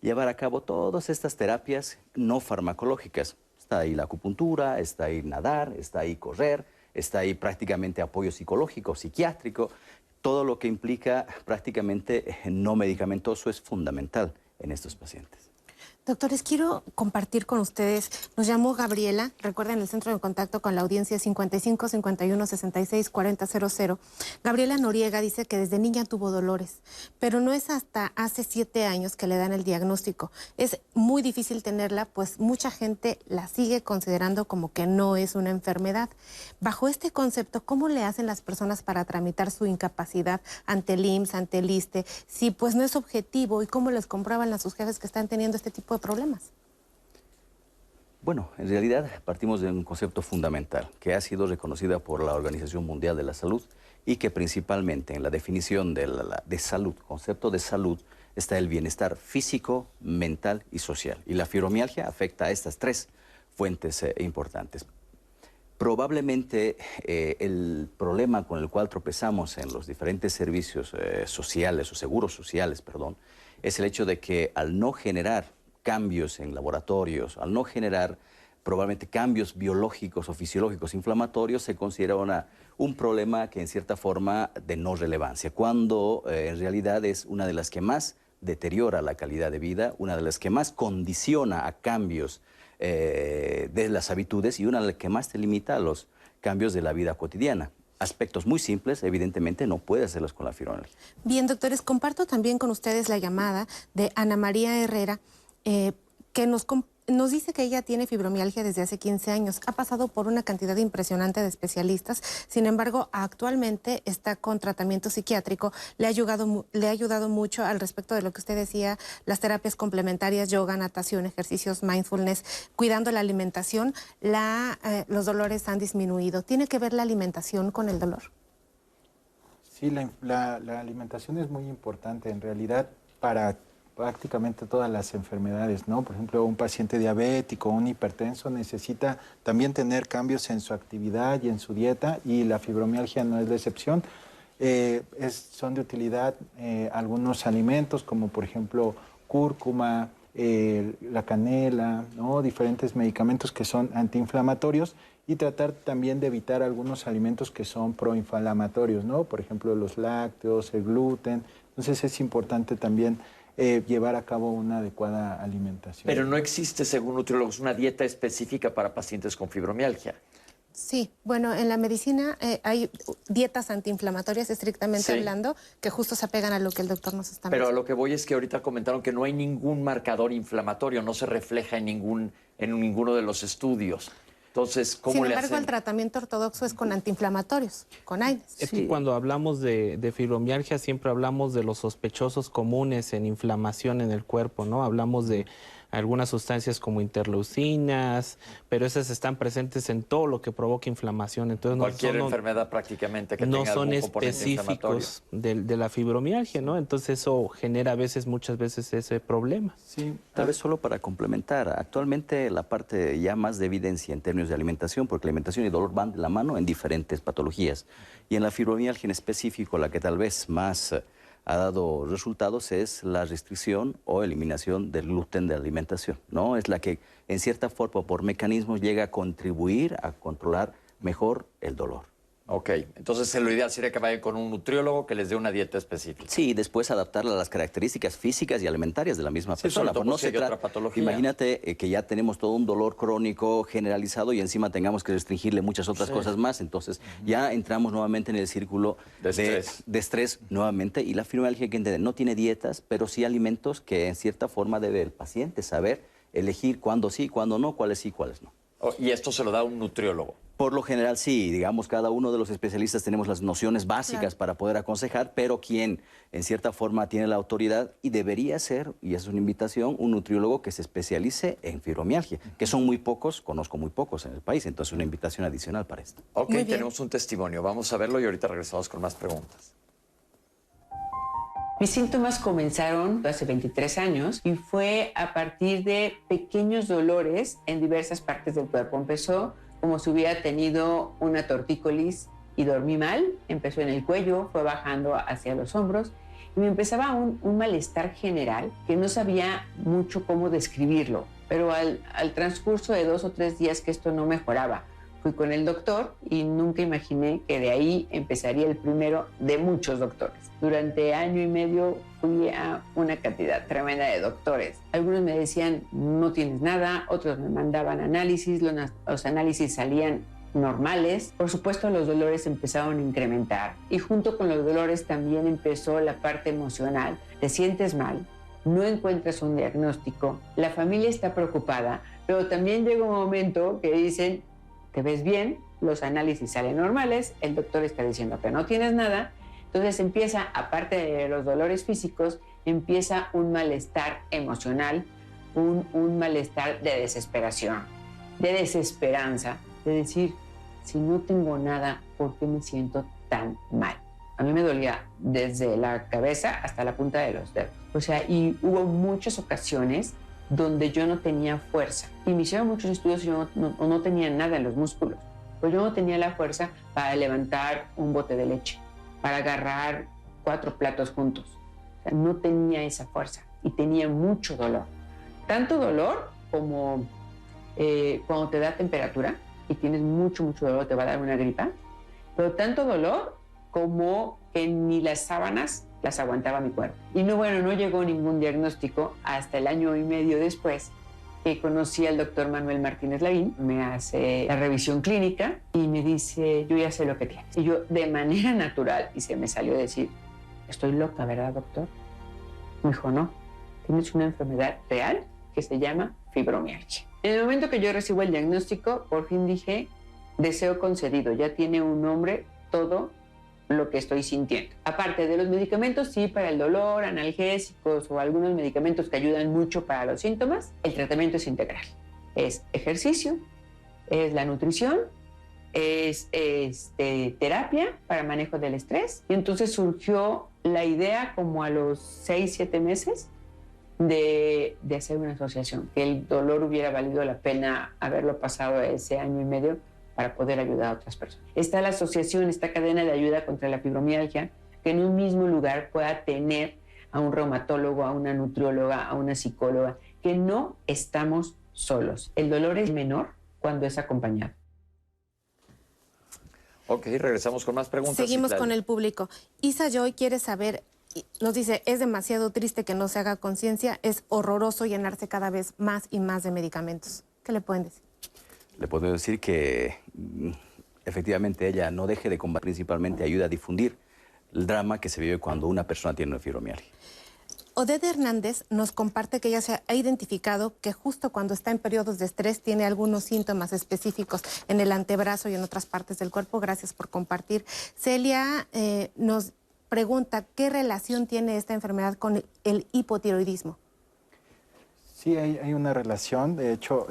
llevar a cabo todas estas terapias no farmacológicas. Está ahí la acupuntura, está ahí nadar, está ahí correr, está ahí prácticamente apoyo psicológico, psiquiátrico. Todo lo que implica prácticamente no medicamentoso es fundamental en estos pacientes. Doctores, quiero compartir con ustedes, nos llamó Gabriela, recuerden el centro de contacto con la audiencia 55 51 66 40 00. Gabriela Noriega dice que desde niña tuvo dolores, pero no es hasta hace 7 años que le dan el diagnóstico. Es muy difícil tenerla, pues mucha gente la sigue considerando como que no es una enfermedad. Bajo este concepto, ¿cómo le hacen las personas para tramitar su incapacidad ante el IMSS, ante el ISSSTE, si pues no es objetivo, y cómo les comprueban a sus jefes que están teniendo este tipo de problemas? Bueno, en realidad partimos de un concepto fundamental que ha sido reconocida por la Organización Mundial de la Salud y que principalmente en la definición de salud, concepto de salud, está el bienestar físico, mental y social. Y la fibromialgia afecta a estas 3 fuentes importantes. Probablemente el problema con el cual tropezamos en los diferentes servicios sociales o seguros sociales, perdón, es el hecho de que al no generar cambios en laboratorios, al no generar probablemente cambios biológicos o fisiológicos inflamatorios, se considera un problema que en cierta forma de no relevancia, cuando en realidad es una de las que más deteriora la calidad de vida, una de las que más condiciona a cambios de las habitudes y una de las que más te limita a los cambios de la vida cotidiana. Aspectos muy simples, evidentemente no puede hacerlos con la fibromialgia. Bien, doctores, comparto también con ustedes la llamada de Ana María Herrera, que nos Nos dice que ella tiene fibromialgia desde hace 15 años. Ha pasado por una cantidad impresionante de especialistas. Sin embargo, actualmente está con tratamiento psiquiátrico. Le ha ayudado mucho al respecto de lo que usted decía, las terapias complementarias, yoga, natación, ejercicios, mindfulness, cuidando la alimentación. Los dolores han disminuido. ¿Tiene que ver la alimentación con el dolor? Sí, la alimentación es muy importante en realidad para prácticamente todas las enfermedades, ¿no? Por ejemplo, un paciente diabético, un hipertenso necesita también tener cambios en su actividad y en su dieta, y la fibromialgia no es la excepción. Son de utilidad algunos alimentos como por ejemplo cúrcuma, la canela, ¿no? Diferentes medicamentos que son antiinflamatorios, y tratar también de evitar algunos alimentos que son proinflamatorios, ¿no? Por ejemplo, los lácteos, el gluten. Entonces es importante también llevar a cabo una adecuada alimentación. Pero no existe, según nutriólogos, una dieta específica para pacientes con fibromialgia. Sí, bueno, en la medicina hay dietas antiinflamatorias, estrictamente hablando, que justo se apegan a lo que el doctor nos está Pero mencionando. a lo que voy es que ahorita comentaron que no hay ningún marcador inflamatorio, no se refleja en ninguno de los estudios. Entonces, ¿cómo Sin le embargo, hacen? el tratamiento ortodoxo es con antiinflamatorios, con AINES. Es que cuando hablamos de fibromialgia siempre hablamos de los sospechosos comunes en inflamación en el cuerpo, ¿no? Hablamos de algunas sustancias como interleucinas, pero esas están presentes en todo lo que provoca inflamación. Entonces, Cualquier enfermedad prácticamente que no tenga son algún componente inflamatorio. específicos de la fibromialgia, ¿no? Entonces eso genera muchas veces ese problema. Sí. Tal vez solo para complementar, actualmente la parte ya más de evidencia en términos de alimentación, porque la alimentación y dolor van de la mano en diferentes patologías. Y en la fibromialgia en específico, la que tal vez más ha dado resultados es la restricción o eliminación del gluten de la alimentación, ¿no? Es la que en cierta forma, por mecanismos, llega a contribuir a controlar mejor el dolor. Ok, entonces lo ideal sería que vayan con un nutriólogo que les dé una dieta específica. Sí, y después adaptarla a las características físicas y alimentarias de la misma persona. sobre todo Pues si hay otra patología. Imagínate que ya tenemos todo un dolor crónico generalizado y encima tengamos que restringirle muchas otras cosas más. Entonces ya entramos nuevamente en el círculo de estrés nuevamente. Y la fibromialgia, hay que entender, no tiene dietas, pero sí alimentos que en cierta forma debe el paciente saber elegir cuándo sí, cuándo no, cuáles sí, cuáles no. Y esto se lo da un nutriólogo. Por lo general sí, digamos, cada uno de los especialistas tenemos las nociones básicas para poder aconsejar, pero quien en cierta forma tiene la autoridad y debería ser, y es una invitación, un nutriólogo que se especialice en fibromialgia, que son muy pocos, conozco muy pocos en el país, entonces una invitación adicional para esto. Ok, tenemos un testimonio, vamos a verlo y ahorita regresamos con más preguntas. Mis síntomas comenzaron hace 23 años y fue a partir de pequeños dolores en diversas partes del cuerpo. Empezó como si hubiera tenido una tortícolis y dormí mal. Empezó en el cuello, fue bajando hacia los hombros y me empezaba un malestar general que no sabía mucho cómo describirlo. Pero al transcurso de 2 o 3 días que esto no mejoraba, fui con el doctor y nunca imaginé que de ahí empezaría el primero de muchos doctores. Durante año y medio fui a una cantidad tremenda de doctores. Algunos me decían, no tienes nada, otros me mandaban análisis, los análisis salían normales. Por supuesto, los dolores empezaron a incrementar y junto con los dolores también empezó la parte emocional. Te sientes mal, no encuentras un diagnóstico, la familia está preocupada, pero también llega un momento que dicen, te ves bien, los análisis salen normales, el doctor está diciendo que no tienes nada, entonces empieza, aparte de los dolores físicos, empieza un malestar emocional, un malestar de desesperación, de desesperanza, de decir, si no tengo nada, ¿por qué me siento tan mal? A mí me dolía desde la cabeza hasta la punta de los dedos. O sea, y hubo muchas ocasiones donde yo no tenía fuerza. Y me hicieron muchos estudios y yo no tenía nada en los músculos. Pues yo no tenía la fuerza para levantar un bote de leche, para agarrar 4 platos juntos. O sea, no tenía esa fuerza y tenía mucho dolor. Tanto dolor como cuando te da temperatura y tienes mucho dolor, te va a dar una gripa. Pero tanto dolor como que ni las sábanas las aguantaba mi cuerpo. Y no llegó ningún diagnóstico hasta el año y medio después que conocí al doctor Manuel Martínez Lavín. Me hace la revisión clínica y me dice, yo ya sé lo que tienes. Y yo, de manera natural, y se me salió decir, estoy loca, ¿verdad, doctor? Me dijo, no, tienes una enfermedad real que se llama fibromialgia. En el momento que yo recibo el diagnóstico, por fin dije, deseo concedido, ya tiene un nombre todo lo que estoy sintiendo. Aparte de los medicamentos, sí, para el dolor, analgésicos o algunos medicamentos que ayudan mucho para los síntomas, el tratamiento es integral. Es ejercicio, es la nutrición, es terapia para manejo del estrés. Y entonces surgió la idea como a los 6, 7 meses de hacer una asociación, que el dolor hubiera valido la pena haberlo pasado ese año y medio para poder ayudar a otras personas. Está la asociación, esta cadena de ayuda contra la fibromialgia, que en un mismo lugar pueda tener a un reumatólogo, a una nutrióloga, a una psicóloga, que no estamos solos. El dolor es menor cuando es acompañado. Ok, regresamos con más preguntas. Seguimos con el público. Isa Joy quiere saber, nos dice, es demasiado triste que no se haga conciencia, es horroroso llenarse cada vez más y más de medicamentos. ¿Qué le pueden decir? Le puedo decir que efectivamente ella no deje de combatir, principalmente ayuda a difundir el drama que se vive cuando una persona tiene una fibromialgia. Odette Hernández nos comparte que ella se ha identificado que justo cuando está en periodos de estrés tiene algunos síntomas específicos en el antebrazo y en otras partes del cuerpo. Gracias por compartir. Celia nos pregunta, ¿qué relación tiene esta enfermedad con el hipotiroidismo? Sí, hay una relación. De hecho,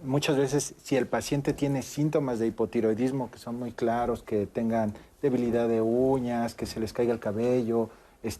muchas veces si el paciente tiene síntomas de hipotiroidismo que son muy claros, que tengan debilidad de uñas, que se les caiga el cabello,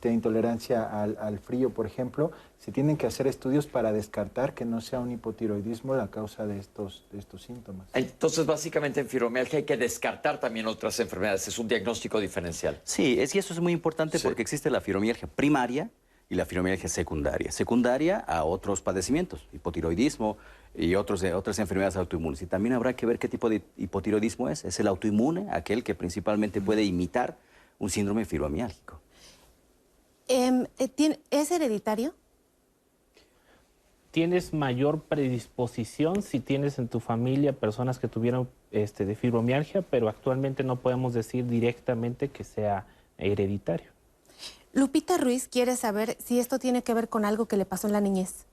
intolerancia al frío, por ejemplo, se tienen que hacer estudios para descartar que no sea un hipotiroidismo la causa de estos síntomas. Entonces, básicamente en fibromialgia hay que descartar también otras enfermedades. Es un diagnóstico diferencial. Sí, y eso es muy importante porque existe la fibromialgia primaria y la fibromialgia secundaria. Secundaria a otros padecimientos, hipotiroidismo y otras enfermedades autoinmunes. Y también habrá que ver qué tipo de hipotiroidismo es. Es el autoinmune, aquel que principalmente puede imitar un síndrome fibromiálgico. ¿Es hereditario? Tienes mayor predisposición si tienes en tu familia personas que tuvieron de fibromialgia, pero actualmente no podemos decir directamente que sea hereditario. Lupita Ruiz quiere saber si esto tiene que ver con algo que le pasó en la niñez.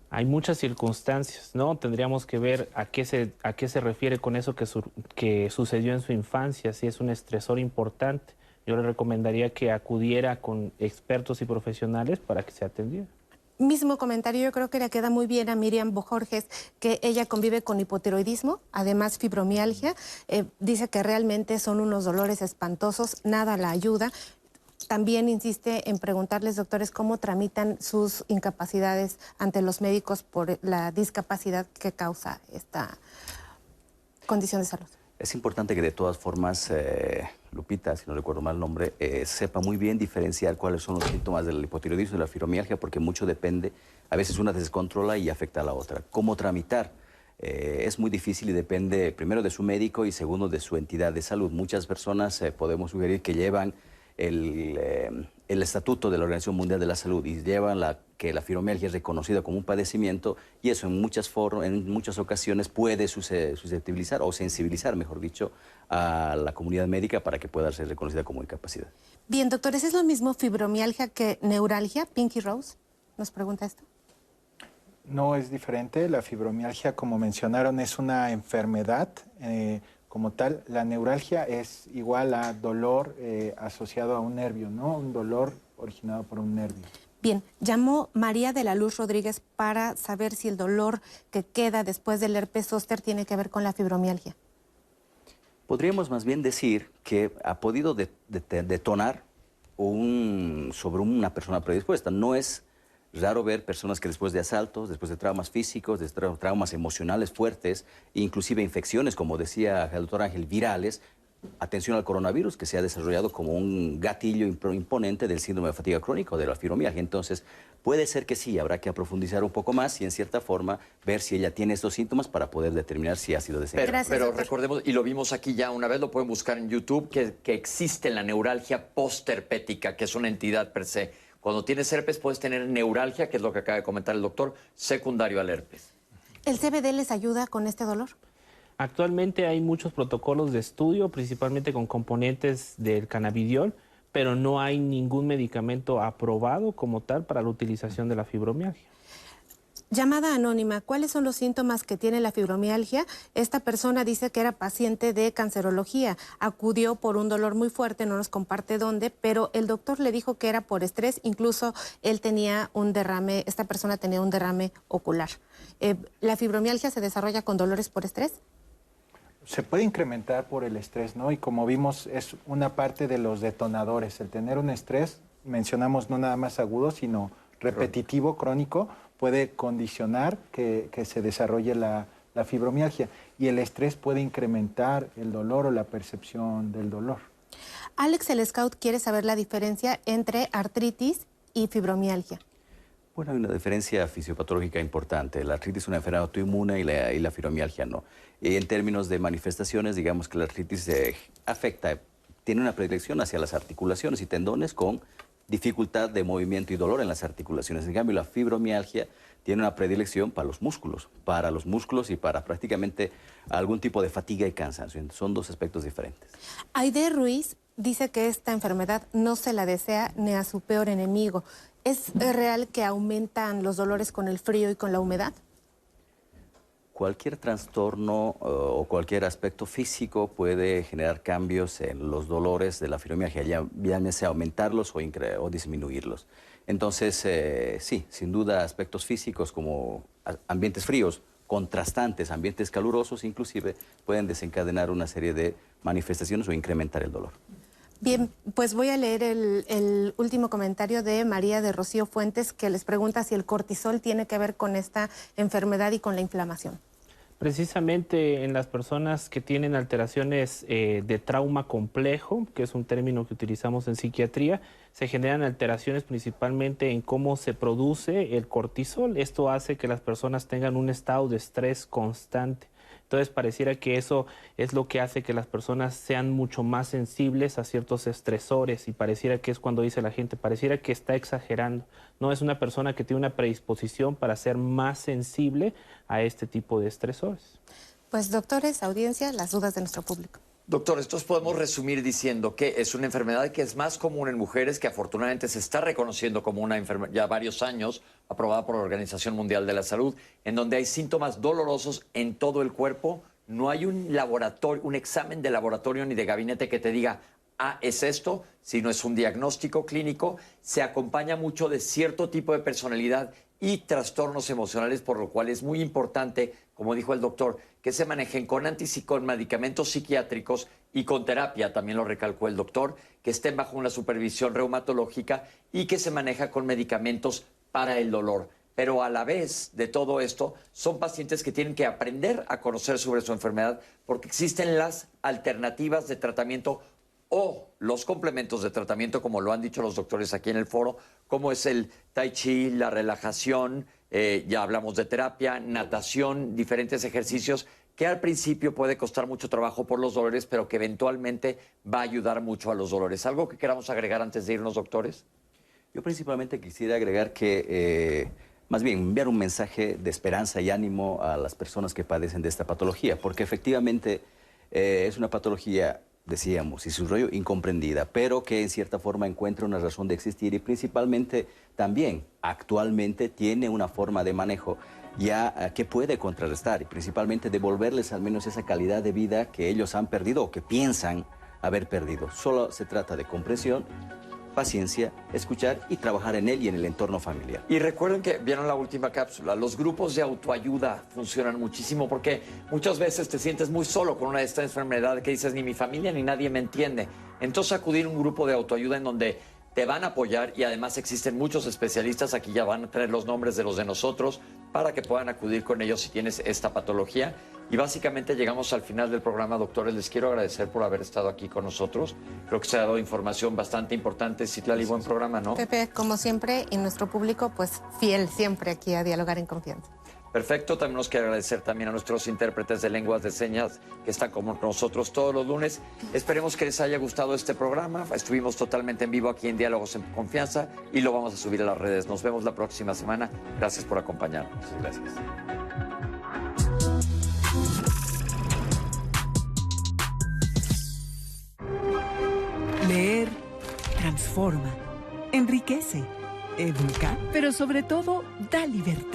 Hay muchas circunstancias, ¿no? Tendríamos que ver a qué se refiere con eso que sucedió en su infancia, si es un estresor importante. Yo le recomendaría que acudiera con expertos y profesionales para que se atendiera. Mismo comentario, yo creo que le queda muy bien a Miriam Bojorges, que ella convive con hipotiroidismo, además fibromialgia. Dice que realmente son unos dolores espantosos, nada la ayuda. También insiste en preguntarles, doctores, cómo tramitan sus incapacidades ante los médicos por la discapacidad que causa esta condición de salud. Es importante que de todas formas, Lupita, si no recuerdo mal el nombre, sepa muy bien diferenciar cuáles son los síntomas del hipotiroidismo y de la fibromialgia, porque mucho depende, a veces una se descontrola y afecta a la otra. ¿Cómo tramitar? Es muy difícil y depende primero de su médico y segundo de su entidad de salud. Muchas personas podemos sugerir que llevan el estatuto de la Organización Mundial de la Salud y llevan que la fibromialgia es reconocida como un padecimiento y eso en muchas ocasiones puede susceptibilizar o sensibilizar, mejor dicho, a la comunidad médica para que pueda ser reconocida como discapacidad. Bien, doctores, ¿es lo mismo fibromialgia que neuralgia? Pinky Rose nos pregunta esto. No, es diferente. La fibromialgia, como mencionaron, es una enfermedad como tal. La neuralgia es igual a dolor asociado a un nervio, ¿no? Un dolor originado por un nervio. Bien, llamó María de la Luz Rodríguez para saber si el dolor que queda después del herpes zóster tiene que ver con la fibromialgia. Podríamos más bien decir que ha podido detonar sobre una persona predispuesta. No es raro ver personas que después de asaltos, después de traumas físicos, de traumas emocionales fuertes, inclusive infecciones, como decía el doctor Ángel, virales, atención al coronavirus, que se ha desarrollado como un gatillo imponente del síndrome de fatiga crónica o de la fibromialgia. Entonces, puede ser que sí, habrá que profundizar un poco más y en cierta forma ver si ella tiene estos síntomas para poder determinar si ha sido desencadenado. Pero recordemos, y lo vimos aquí ya una vez, lo pueden buscar en YouTube, que existe la neuralgia postherpética, que es una entidad per se. Cuando tienes herpes puedes tener neuralgia, que es lo que acaba de comentar el doctor, secundario al herpes. ¿El CBD les ayuda con este dolor? Actualmente hay muchos protocolos de estudio, principalmente con componentes del cannabidiol, pero no hay ningún medicamento aprobado como tal para la utilización de la fibromialgia. Llamada anónima, ¿cuáles son los síntomas que tiene la fibromialgia? Esta persona dice que era paciente de cancerología, acudió por un dolor muy fuerte, no nos comparte dónde, pero el doctor le dijo que era por estrés, incluso él tenía un derrame, esta persona tenía un derrame ocular. ¿La fibromialgia se desarrolla con dolores por estrés? Se puede incrementar por el estrés, ¿no? Y como vimos, es una parte de los detonadores. El tener un estrés, mencionamos no nada más agudo, sino repetitivo, crónico, puede condicionar que se desarrolle la fibromialgia. Y el estrés puede incrementar el dolor o la percepción del dolor. Alex, el Scout, quiere saber la diferencia entre artritis y fibromialgia. Bueno, hay una diferencia fisiopatológica importante. La artritis es una enfermedad autoinmune y la fibromialgia no. Y en términos de manifestaciones, digamos que la artritis tiene una predilección hacia las articulaciones y tendones con dificultad de movimiento y dolor en las articulaciones. En cambio, la fibromialgia tiene una predilección para los músculos y para prácticamente algún tipo de fatiga y cansancio. Son dos aspectos diferentes. Aide Ruiz dice que esta enfermedad no se la desea ni a su peor enemigo. ¿Es real que aumentan los dolores con el frío y con la humedad? Cualquier trastorno o cualquier aspecto físico puede generar cambios en los dolores de la fibromialgia, ya sea aumentarlos o disminuirlos. Entonces, sí, sin duda aspectos físicos como ambientes fríos, contrastantes, ambientes calurosos inclusive, pueden desencadenar una serie de manifestaciones o incrementar el dolor. Bien, pues voy a leer el último comentario de María de Rocío Fuentes, que les pregunta si el cortisol tiene que ver con esta enfermedad y con la inflamación. Precisamente en las personas que tienen alteraciones de trauma complejo, que es un término que utilizamos en psiquiatría, se generan alteraciones principalmente en cómo se produce el cortisol. Esto hace que las personas tengan un estado de estrés constante. Entonces pareciera que eso es lo que hace que las personas sean mucho más sensibles a ciertos estresores y pareciera que es cuando dice la gente, pareciera que está exagerando. No, es una persona que tiene una predisposición para ser más sensible a este tipo de estresores. Pues doctores, audiencia, las dudas de nuestro público. Doctor, estos podemos resumir diciendo que es una enfermedad que es más común en mujeres, que afortunadamente se está reconociendo como una enfermedad ya varios años, aprobada por la Organización Mundial de la Salud, en donde hay síntomas dolorosos en todo el cuerpo. No hay un laboratorio, un examen de laboratorio ni de gabinete que te diga, ah, es esto, sino es un diagnóstico clínico. Se acompaña mucho de cierto tipo de personalidad y trastornos emocionales, por lo cual es muy importante, como dijo el doctor, que se manejen con medicamentos psiquiátricos y con terapia, también lo recalcó el doctor, que estén bajo una supervisión reumatológica y que se maneja con medicamentos para el dolor. Pero a la vez de todo esto, son pacientes que tienen que aprender a conocer sobre su enfermedad porque existen las alternativas de tratamiento o los complementos de tratamiento, como lo han dicho los doctores aquí en el foro, como es el tai chi, la relajación, ya hablamos de terapia, natación, diferentes ejercicios, que al principio puede costar mucho trabajo por los dolores, pero que eventualmente va a ayudar mucho a los dolores. ¿Algo que queramos agregar antes de irnos, doctores? Yo principalmente quisiera agregar que, más bien, enviar un mensaje de esperanza y ánimo a las personas que padecen de esta patología, porque efectivamente es una patología, decíamos, y su rollo incomprendida, pero que en cierta forma encuentra una razón de existir y principalmente también actualmente tiene una forma de manejo ya que puede contrarrestar y principalmente devolverles al menos esa calidad de vida que ellos han perdido o que piensan haber perdido. Solo se trata de comprensión, paciencia, escuchar y trabajar en él y en el entorno familiar. Y recuerden que vieron la última cápsula, los grupos de autoayuda funcionan muchísimo porque muchas veces te sientes muy solo con una de estas enfermedades que dices ni mi familia ni nadie me entiende. Entonces acudir a un grupo de autoayuda en donde te van a apoyar y además existen muchos especialistas, aquí ya van a tener los nombres de los de nosotros para que puedan acudir con ellos si tienes esta patología. Y básicamente llegamos al final del programa, doctores. Les quiero agradecer por haber estado aquí con nosotros. Creo que se ha dado información bastante importante. Citlali, buen programa, ¿no? Pepe, como siempre, y nuestro público, pues fiel siempre aquí a Dialogar en Confianza. Perfecto, también nos quiero agradecer también a nuestros intérpretes de lenguas de señas que están con nosotros todos los lunes. Esperemos que les haya gustado este programa. Estuvimos totalmente en vivo aquí en Diálogos en Confianza y lo vamos a subir a las redes. Nos vemos la próxima semana. Gracias por acompañarnos. Gracias. Leer transforma, enriquece, educa, pero sobre todo da libertad.